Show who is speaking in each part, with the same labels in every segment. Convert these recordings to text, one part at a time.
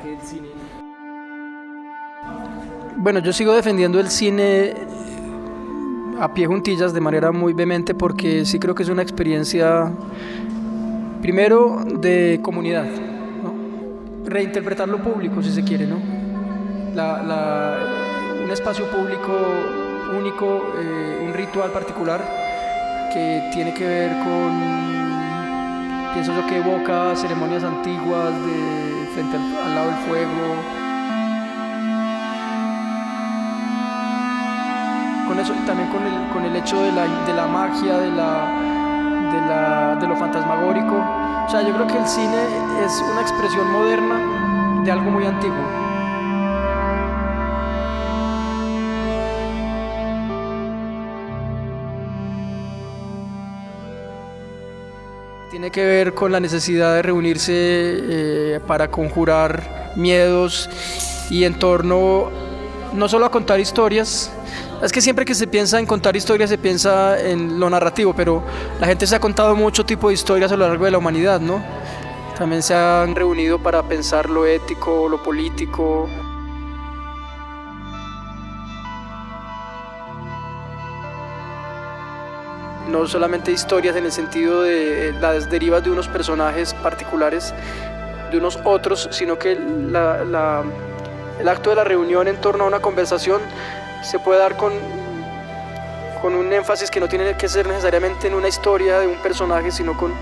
Speaker 1: que el cine...
Speaker 2: Bueno, yo sigo defendiendo el cine a pie juntillas de manera muy vehemente porque sí creo que es una experiencia, primero, de comunidad, ¿no? Reinterpretar lo público, si se quiere, ¿no? Un espacio público único, un ritual particular que tiene que ver con, pienso yo, que evoca ceremonias antiguas frente al lado del fuego. Con eso y también con el hecho de la magia, de lo fantasmagórico. O sea, yo creo que el cine es una expresión moderna de algo muy antiguo. Tiene que ver con la necesidad de reunirse para conjurar miedos y en torno no solo a contar historias. Es que siempre que se piensa en contar historias se piensa en lo narrativo, pero la gente se ha contado mucho tipo de historias a lo largo de la humanidad, ¿no? También se han reunido para pensar lo ético, lo político. No solamente historias en el sentido de las derivas de unos personajes particulares, de unos otros, sino que el acto de la reunión en torno a una conversación se puede dar con un énfasis que no tiene que ser necesariamente en una historia de un personaje, sino con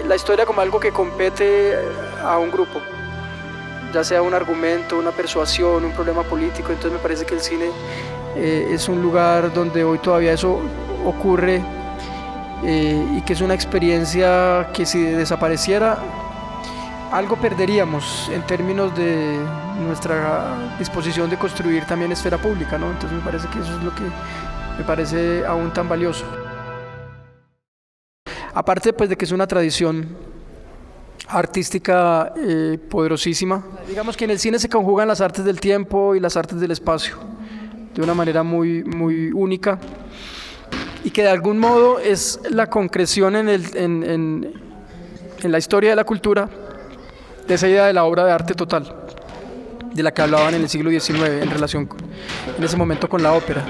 Speaker 2: la historia como algo que compete a un grupo, ya sea un argumento, una persuasión, un problema político. Entonces me parece que el cine es un lugar donde hoy todavía eso ocurre y que es una experiencia que si desapareciera algo perderíamos en términos de nuestra disposición de construir también esfera pública, ¿no? Entonces me parece que eso es lo que me parece aún tan valioso. Aparte pues de que es una tradición artística poderosísima, digamos que en el cine se conjugan las artes del tiempo y las artes del espacio de una manera muy, muy única y que de algún modo es la concreción en la historia de la cultura de esa idea de la obra de arte total, de la que hablaban en el siglo XIX en relación en ese momento con la ópera.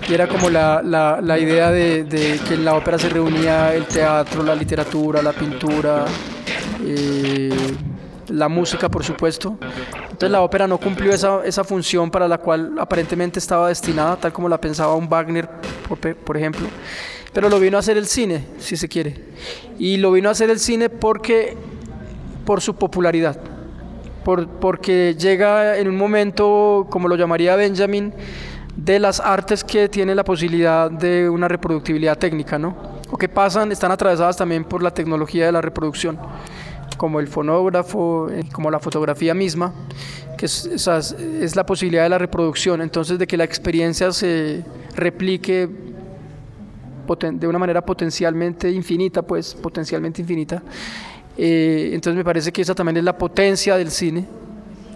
Speaker 2: Y era como la idea de que en la ópera se reunía el teatro, la literatura, la pintura, la música, por supuesto. Entonces la ópera no cumplió esa función para la cual aparentemente estaba destinada, tal como la pensaba un Wagner, por ejemplo. Pero lo vino a hacer el cine, si se quiere. Y lo vino a hacer el cine por su popularidad, porque llega en un momento, como lo llamaría Benjamin, de las artes que tienen la posibilidad de una reproductibilidad técnica, ¿no? O que están atravesadas también por la tecnología de la reproducción, como el fonógrafo, como la fotografía misma, que es la posibilidad de la reproducción, entonces de que la experiencia se replique de una manera potencialmente infinita. Entonces me parece que esa también es la potencia del cine.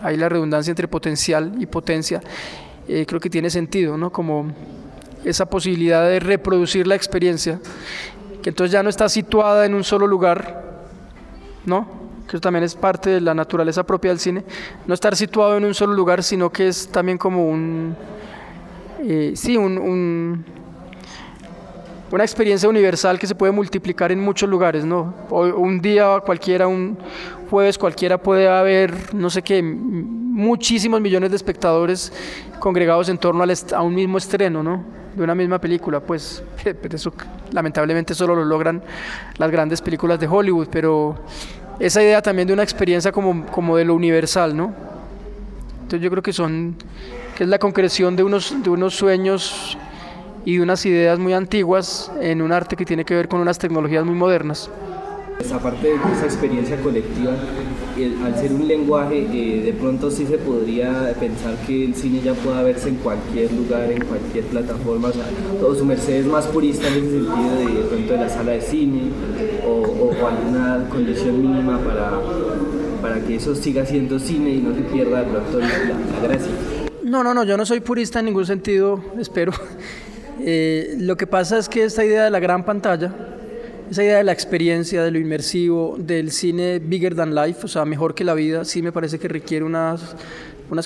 Speaker 2: Ahí la redundancia entre potencial y potencia creo que tiene sentido, ¿no? Como esa posibilidad de reproducir la experiencia, que entonces ya no está situada en un solo lugar, ¿no? Que eso también es parte de la naturaleza propia del cine, no estar situado en un solo lugar, sino que es también como una experiencia universal que se puede multiplicar en muchos lugares, ¿no? Un día cualquiera, un jueves cualquiera puede haber, no sé qué, muchísimos millones de espectadores congregados en torno a un mismo estreno, ¿no? De una misma película, pues eso lamentablemente solo lo logran las grandes películas de Hollywood, pero esa idea también de una experiencia como de lo universal, ¿no? Entonces yo creo que es la concreción de unos sueños y de unas ideas muy antiguas en un arte que tiene que ver con unas tecnologías muy modernas.
Speaker 1: Aparte de esa experiencia colectiva, al ser un lenguaje, de pronto sí se podría pensar que el cine ya pueda verse en cualquier lugar, en cualquier plataforma. O sea, todo su merced es más purista en ese sentido de pronto de la sala de cine o alguna condición mínima para que eso siga siendo cine y no se pierda de pronto la gracia.
Speaker 2: No, yo no soy purista en ningún sentido, espero. Lo que pasa es que esta idea de la gran pantalla esa idea de la experiencia, de lo inmersivo, del cine bigger than life, o sea, mejor que la vida, sí me parece que requiere unas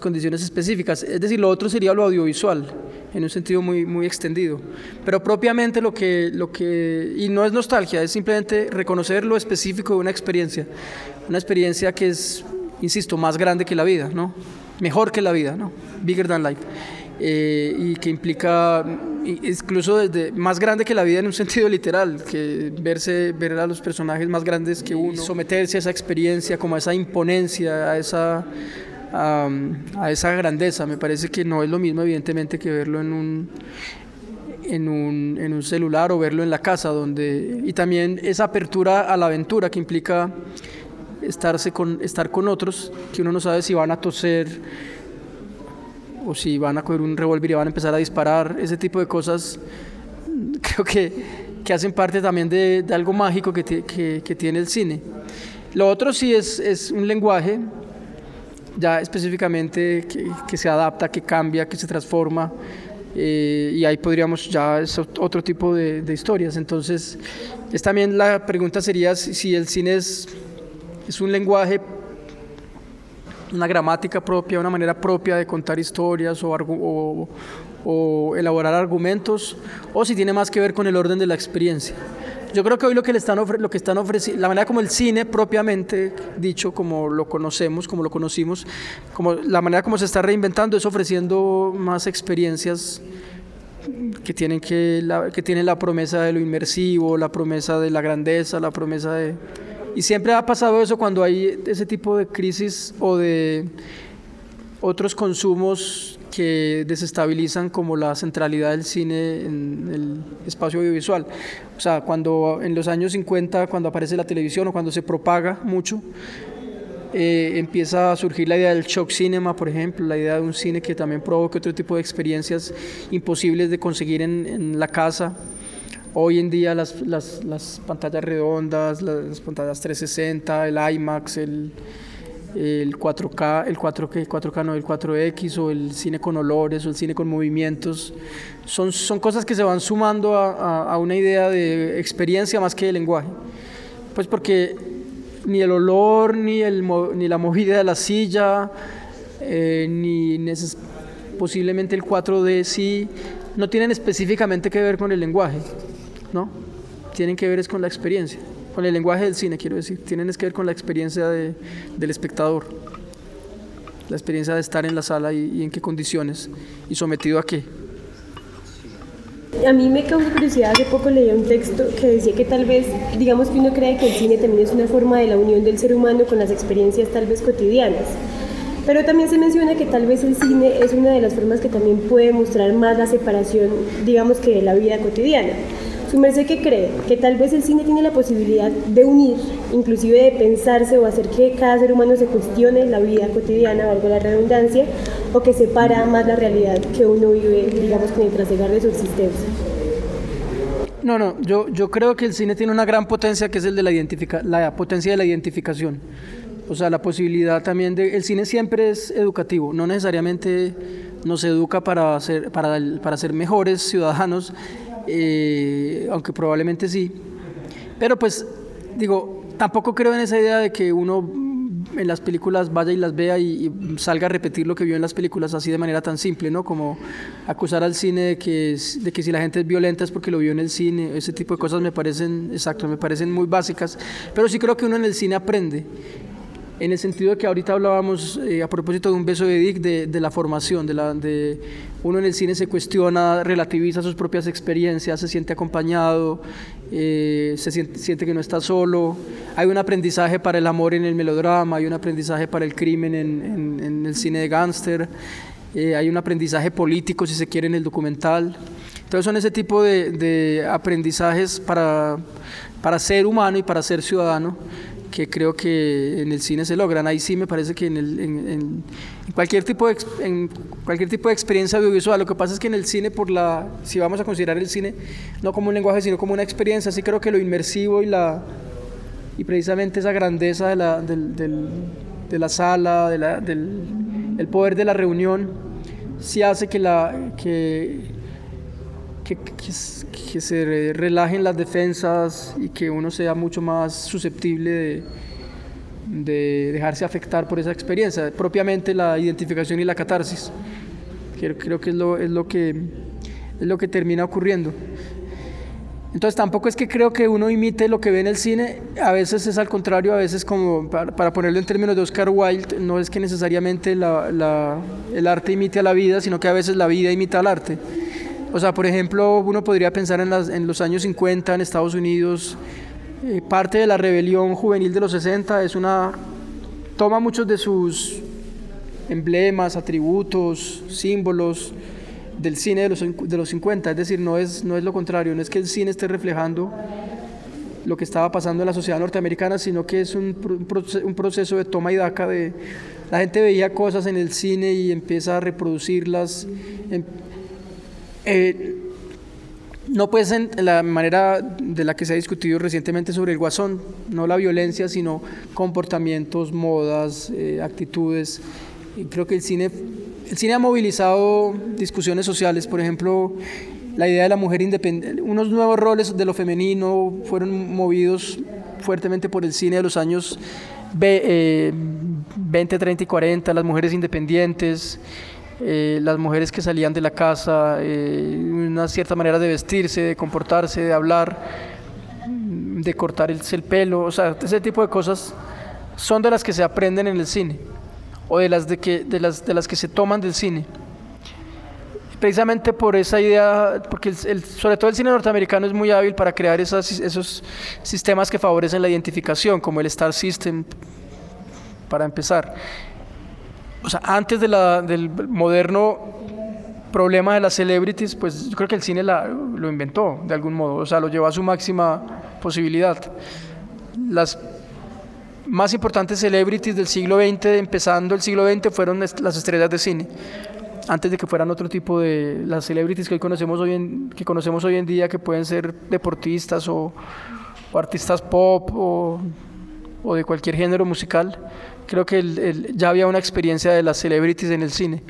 Speaker 2: condiciones específicas. Es decir, lo otro sería lo audiovisual, en un sentido muy extendido. Pero propiamente y no es nostalgia, es simplemente reconocer lo específico de una experiencia que es, insisto, más grande que la vida, ¿no? Mejor que la vida, ¿no? Bigger than life. Y que implica incluso desde más grande que la vida en un sentido literal, que ver a los personajes más grandes que uno, someterse a esa experiencia, como a esa imponencia, a esa grandeza. Me parece que no es lo mismo, evidentemente, que verlo en un celular o verlo en la casa, y también esa apertura a la aventura que implica estar con otros, que uno no sabe si van a toser o si van a coger un revólver y van a empezar a disparar. Ese tipo de cosas creo que hacen parte también de algo mágico que tiene el cine. Lo otro sí es un lenguaje ya específicamente que se adapta, que cambia, que se transforma, y ahí podríamos, ya es otro tipo de historias. Entonces también la pregunta sería si el cine es un lenguaje, una gramática propia, una manera propia de contar historias o elaborar argumentos, o si tiene más que ver con el orden de la experiencia. Yo creo que hoy lo que están ofreciendo, la manera como el cine propiamente dicho, como lo conocemos, como lo conocimos, como la manera como se está reinventando, es ofreciendo más experiencias que tienen la promesa de lo inmersivo, la promesa de la grandeza, la promesa de... Y siempre ha pasado eso cuando hay ese tipo de crisis o de otros consumos que desestabilizan como la centralidad del cine en el espacio audiovisual. O sea, cuando en los años 50, cuando aparece la televisión o cuando se propaga mucho, empieza a surgir la idea del shock cinema, por ejemplo, la idea de un cine que también provoque otro tipo de experiencias imposibles de conseguir en la casa. Hoy en día las pantallas redondas, las pantallas 360, el IMAX, el 4K, el 4K no, el 4X, o el cine con olores o el cine con movimientos, son cosas que se van sumando a una idea de experiencia más que de lenguaje. Pues porque ni el olor, ni la movida de la silla, posiblemente el 4D sí, no tienen específicamente que ver con el lenguaje, ¿no? Tienen que ver es con la experiencia, con el lenguaje del cine, quiero decir, tienen que ver con la experiencia del espectador, la experiencia de estar en la sala y en qué condiciones y sometido a qué.
Speaker 3: A mí me causa curiosidad, hace poco leí un texto que decía que tal vez, digamos que uno cree que el cine también es una forma de la unión del ser humano con las experiencias tal vez cotidianas. Pero también se menciona que tal vez el cine es una de las formas que también puede mostrar más la separación, digamos que de la vida cotidiana. ¿Su merced qué cree? ¿Que tal vez el cine tiene la posibilidad de unir, inclusive de pensarse o hacer que cada ser humano se cuestione la vida cotidiana, valga la redundancia, o que separa más la realidad que uno vive, digamos, con el trasegar de su existencia?
Speaker 2: No, yo creo que el cine tiene una gran potencia, que es la potencia de la identificación. O sea, la posibilidad también el cine siempre es educativo, no necesariamente nos educa para ser mejores ciudadanos, aunque probablemente sí, pero pues digo, tampoco creo en esa idea de que uno en las películas vaya y las vea y salga a repetir lo que vio en las películas así de manera tan simple, ¿no? Como acusar al cine de que si la gente es violenta es porque lo vio en el cine. Ese tipo de cosas me parecen muy básicas, pero sí creo que uno en el cine aprende, en el sentido de que ahorita hablábamos a propósito de Un beso de Dick, de la formación, de uno en el cine se cuestiona, relativiza sus propias experiencias, se siente acompañado, siente que no está solo. Hay un aprendizaje para el amor en el melodrama, hay un aprendizaje para el crimen en el cine de gángster, hay un aprendizaje político, si se quiere, en el documental. Entonces son ese tipo de aprendizajes para ser humano y para ser ciudadano, que creo que en el cine se logran. Ahí sí me parece que en cualquier tipo de experiencia audiovisual, lo que pasa es que en el cine, si vamos a considerar el cine no como un lenguaje sino como una experiencia, sí creo que lo inmersivo y precisamente esa grandeza de la sala, el poder de la reunión, sí hace que que se relajen las defensas y que uno sea mucho más susceptible de dejarse afectar por esa experiencia, propiamente la identificación y la catarsis. Creo que es lo que termina ocurriendo. Entonces tampoco es que creo que uno imite lo que ve en el cine, a veces es al contrario, a veces como para ponerlo en términos de Oscar Wilde, no es que necesariamente el arte imite a la vida, sino que a veces la vida imita al arte. O sea, por ejemplo, uno podría pensar en los años 50 en Estados Unidos, parte de la rebelión juvenil de los 60 toma muchos de sus emblemas, atributos, símbolos del cine de los 50, es decir, no es lo contrario, no es que el cine esté reflejando lo que estaba pasando en la sociedad norteamericana, sino que es un proceso de toma y daca la gente veía cosas en el cine y empieza a reproducirlas, no pues en la manera de la que se ha discutido recientemente sobre el Guasón, no la violencia, sino comportamientos, modas, actitudes. Y creo que el cine ha movilizado discusiones sociales, por ejemplo, la idea de la mujer independiente, unos nuevos roles de lo femenino fueron movidos fuertemente por el cine de los años 20, 30 y 40, las mujeres independientes, las mujeres que salían de la casa, una cierta manera de vestirse, de comportarse, de hablar, de cortarse el pelo, o sea, ese tipo de cosas son de las que se aprenden en el cine o de las que se toman del cine. Precisamente por esa idea, porque sobre todo el cine norteamericano es muy hábil para crear esos sistemas que favorecen la identificación, como el Star System, para empezar. O sea, antes del moderno problema de las celebrities, pues yo creo que el cine lo inventó de algún modo, o sea, lo llevó a su máxima posibilidad. Las más importantes celebrities del siglo XX, empezando el siglo XX, fueron las estrellas de cine, antes de que fueran otro tipo de las celebrities que conocemos hoy en día, que pueden ser deportistas o artistas pop o de cualquier género musical. Creo que ya había una experiencia de las celebrities en el cine.